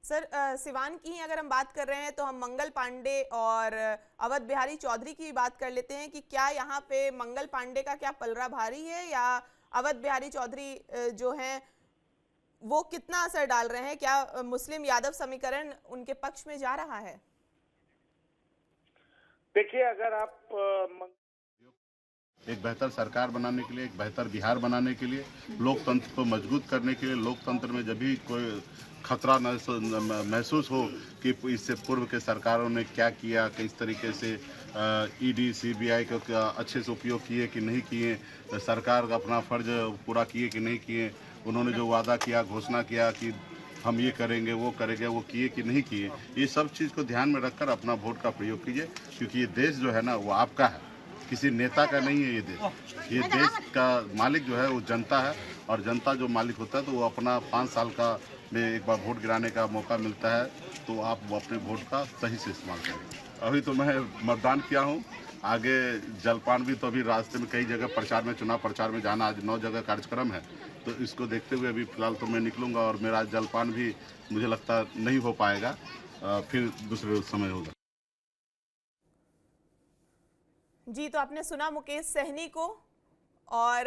Sir Siwan की ही अगर हम बात कर रहे हैं तो हम मंगल पांडे और अवध बिहारी चौधरी की बात कर लेते हैं कि क्या यहाँ पे मंगल पांडे का क्या पलड़ा भारी है या अवध बिहारी चौधरी जो हैं वो कितना असर डाल रहे हैं? क्या मुस्लिम यादव समीकरण उनके पक्ष में जा रहा है? देखिए, अगर आप एक बेहतर सरकार बनाने के लिए, एक बेहतर बिहार बनाने के लिए, लोकतंत्र को मजबूत करने के लिए, लोकतंत्र में जब भी कोई खतरा महसूस हो कि इससे पूर्व के सरकारों ने क्या किया, किस तरीके से ईडी सीबीआई का अच्छे से उपयोग किए कि नहीं किए, सरकार अपना फर्ज पूरा किए कि नहीं किए, उन्होंने जो वादा किया, घोषणा किया कि हम ये करेंगे वो करेंगे, वो किए कि नहीं किए, ये सब चीज़ को ध्यान में रखकर अपना वोट का प्रयोग कीजिए, क्योंकि ये देश जो है ना वो आपका है, किसी नेता का नहीं है। ये देश का मालिक जो है वो जनता है, और जनता जो मालिक होता है तो वो अपना 5 साल का में एक बार वोट गिराने का मौका मिलता है, तो आप अपने वोट का सही से इस्तेमाल करें। अभी तो मैं मतदान किया हूँ, आगे जलपान भी, तो अभी रास्ते में कई जगह प्रचार में, चुनाव प्रचार में जाना, आज 9 जगह कार्यक्रम है, तो इसको देखते हुए अभी फिलहाल तो मैं निकलूंगा, और मेरा जलपान भी मुझे लगता नहीं हो पाएगा, फिर दूसरे समय होगा। जी, तो आपने सुना मुकेश सहनी को, और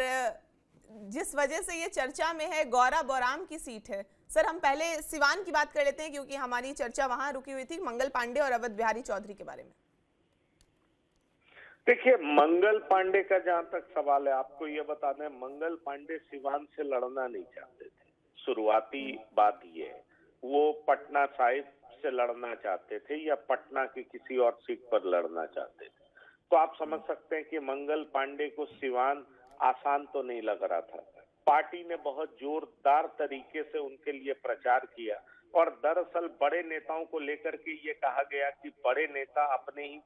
जिस वजह से ये चर्चा में है गौरा बौराम की सीट है। सर हम पहले सिवान की बात कर लेते हैं क्योंकि हमारी चर्चा वहां रुकी हुई थी, मंगल पांडे और अवध बिहारी चौधरी के बारे में। देखिए, मंगल पांडे का जहां तक सवाल है, आपको ये बता दें, मंगल पांडे सिवान से लड़ना नहीं चाहते थे। शुरुआती बात ये है, वो पटना साहिब से लड़ना चाहते थे या पटना की किसी और सीट पर लड़ना चाहते थे। तो आप समझ सकते हैं कि मंगल पांडे को सिवान आसान तो नहीं लग रहा था। पार्टी ने बहुत जोरदार तरीके से उनके लिए प्रचार किया, और दरअसल बड़े नेताओं को लेकर के ये कहा गया कि बड़े नेता अपने ही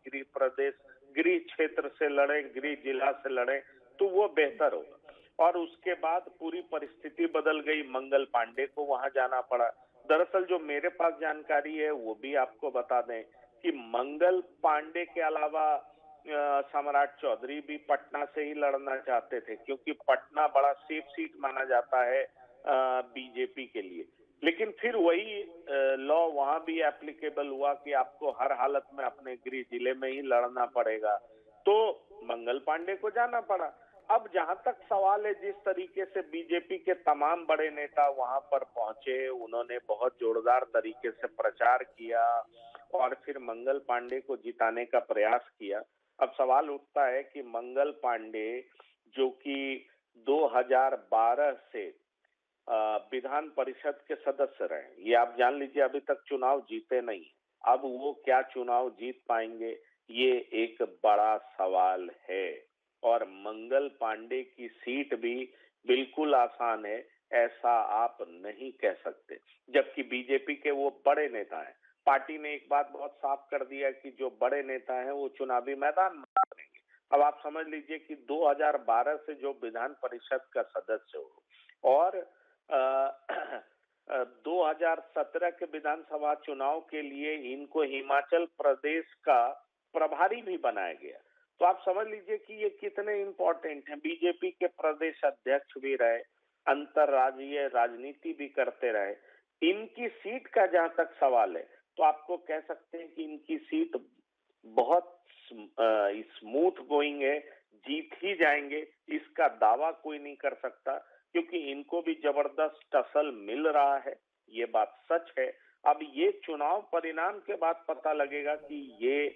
गृह क्षेत्र से लड़े, गृह जिला से लड़े, तो वो बेहतर होगा। और उसके बाद पूरी परिस्थिति बदल गई, मंगल पांडे को वहां जाना पड़ा। दरअसल जो मेरे पास जानकारी है वो भी आपको बता दें कि मंगल पांडे के अलावा सम्राट चौधरी भी पटना से ही लड़ना चाहते थे, क्योंकि पटना बड़ा सेफ सीट माना जाता है बीजेपी के लिए। लेकिन फिर वही लॉ वहां भी एप्लीकेबल हुआ कि आपको हर हालत में अपने गृह जिले में ही लड़ना पड़ेगा, तो मंगल पांडे को जाना पड़ा। अब जहां तक सवाल है, जिस तरीके से बीजेपी के तमाम बड़े नेता वहां पर पहुंचे, उन्होंने बहुत जोरदार तरीके से प्रचार किया और फिर मंगल पांडे को जिताने का प्रयास किया। अब सवाल उठता है कि मंगल पांडे जो कि 2012 से विधान परिषद के सदस्य रहे, ये आप जान लीजिए, अभी तक चुनाव जीते नहीं। अब वो क्या चुनाव जीत पाएंगे, ये एक बड़ा सवाल है। और मंगल पांडे की सीट भी बिल्कुल आसान है, ऐसा आप नहीं कह सकते, जबकि बीजेपी के वो बड़े नेता हैं। पार्टी ने एक बात बहुत साफ कर दिया कि जो बड़े नेता हैं वो चुनावी मैदान में उतरेंगे। अब आप समझ लीजिए कि 2012 से जो विधान परिषद का सदस्य हो और 2017 के विधानसभा चुनाव के लिए इनको हिमाचल प्रदेश का प्रभारी भी बनाया गया, तो आप समझ लीजिए कि ये कितने इंपॉर्टेंट हैं। बीजेपी के प्रदेश अध्यक्ष भी रहे, अंतरराज्यीय राजनीति भी करते रहे। इनकी सीट का जहां तक सवाल है, तो आपको कह सकते हैं कि इनकी सीट बहुत स्मूथ गोइंग है, जीत ही जाएंगे, इसका दावा कोई नहीं कर सकता, क्योंकि इनको भी जबरदस्त टसल मिल रहा है, ये बात सच है। अब ये चुनाव परिणाम के बाद पता लगेगा कि ये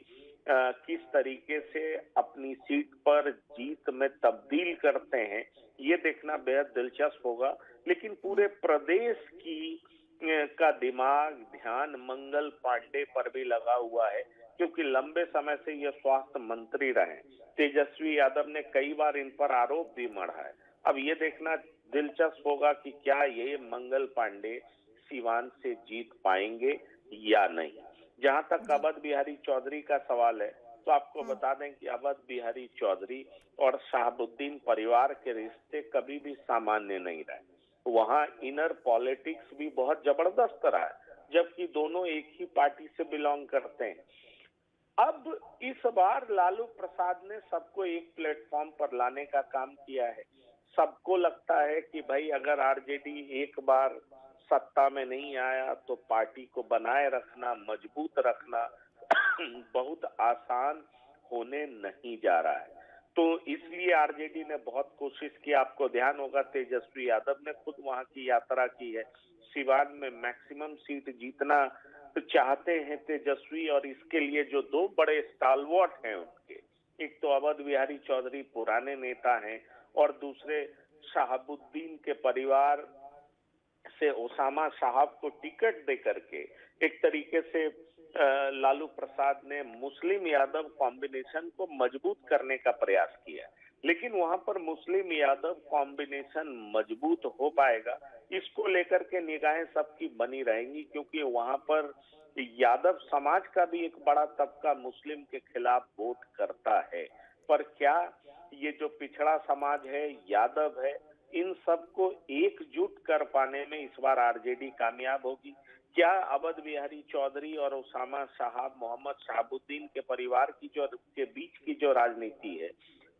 किस तरीके से अपनी सीट पर जीत में तब्दील करते हैं, ये देखना बेहद दिलचस्प होगा। लेकिन पूरे प्रदेश की का दिमाग, ध्यान मंगल पांडे पर भी लगा हुआ है, क्योंकि लंबे समय से ये स्वास्थ्य मंत्री रहे। तेजस्वी यादव ने कई बार इन पर आरोप भी मढ़ा है। अब ये देखना दिलचस्प होगा कि क्या ये मंगल पांडे सीवान से जीत पाएंगे या नहीं। जहां तक अवध बिहारी चौधरी का सवाल है, तो आपको बता दें कि अवध बिहारी चौधरी और शहाबुद्दीन परिवार के रिश्ते कभी भी सामान्य नहीं रहे। वहां इनर पॉलिटिक्स भी बहुत जबरदस्त रहा है, जबकि दोनों एक ही पार्टी से बिलोंग करते हैं। अब इस बार लालू प्रसाद ने सबको एक प्लेटफॉर्म पर लाने का काम किया है। सबको लगता है कि भाई अगर आरजेडी एक बार सत्ता में नहीं आया तो पार्टी को बनाए रखना, मजबूत रखना बहुत आसान होने नहीं जा रहा है। तो इसलिए आरजेडी ने बहुत कोशिश की। आपको ध्यान होगा तेजस्वी यादव ने खुद वहां की यात्रा की है। सिवान में मैक्सिमम सीट जीतना चाहते हैं तेजस्वी, और इसके लिए जो दो बड़े स्टालवर्ट हैं उनके, एक तो अवध बिहारी चौधरी पुराने नेता हैं, और दूसरे शहाबुद्दीन के परिवार से ओसामा साहब को टिकट दे करके एक तरीके से लालू प्रसाद ने मुस्लिम यादव कॉम्बिनेशन को मजबूत करने का प्रयास किया। लेकिन वहां पर मुस्लिम यादव कॉम्बिनेशन मजबूत हो पाएगा, इसको लेकर के निगाहें सबकी बनी रहेंगी, क्योंकि वहां पर यादव समाज का भी एक बड़ा तबका मुस्लिम के खिलाफ वोट करता है। पर क्या ये जो पिछड़ा समाज है, यादव है, इन सबको एकजुट कर पाने में इस बार आरजेडी कामयाब होगी? क्या अवध बिहारी चौधरी और ओसामा साहब, मोहम्मद शहाबुद्दीन के परिवार की जो के बीच की जो राजनीति है,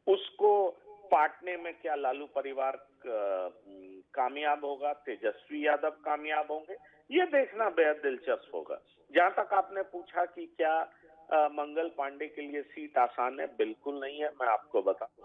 उसको पाटने में क्या लालू परिवार कामयाब होगा, तेजस्वी यादव कामयाब होंगे? ये देखना बेहद दिलचस्प होगा। जहां तक आपने पूछा कि क्या मंगल पांडे के लिए सीट आसान है, बिल्कुल नहीं है। मैं आपको बता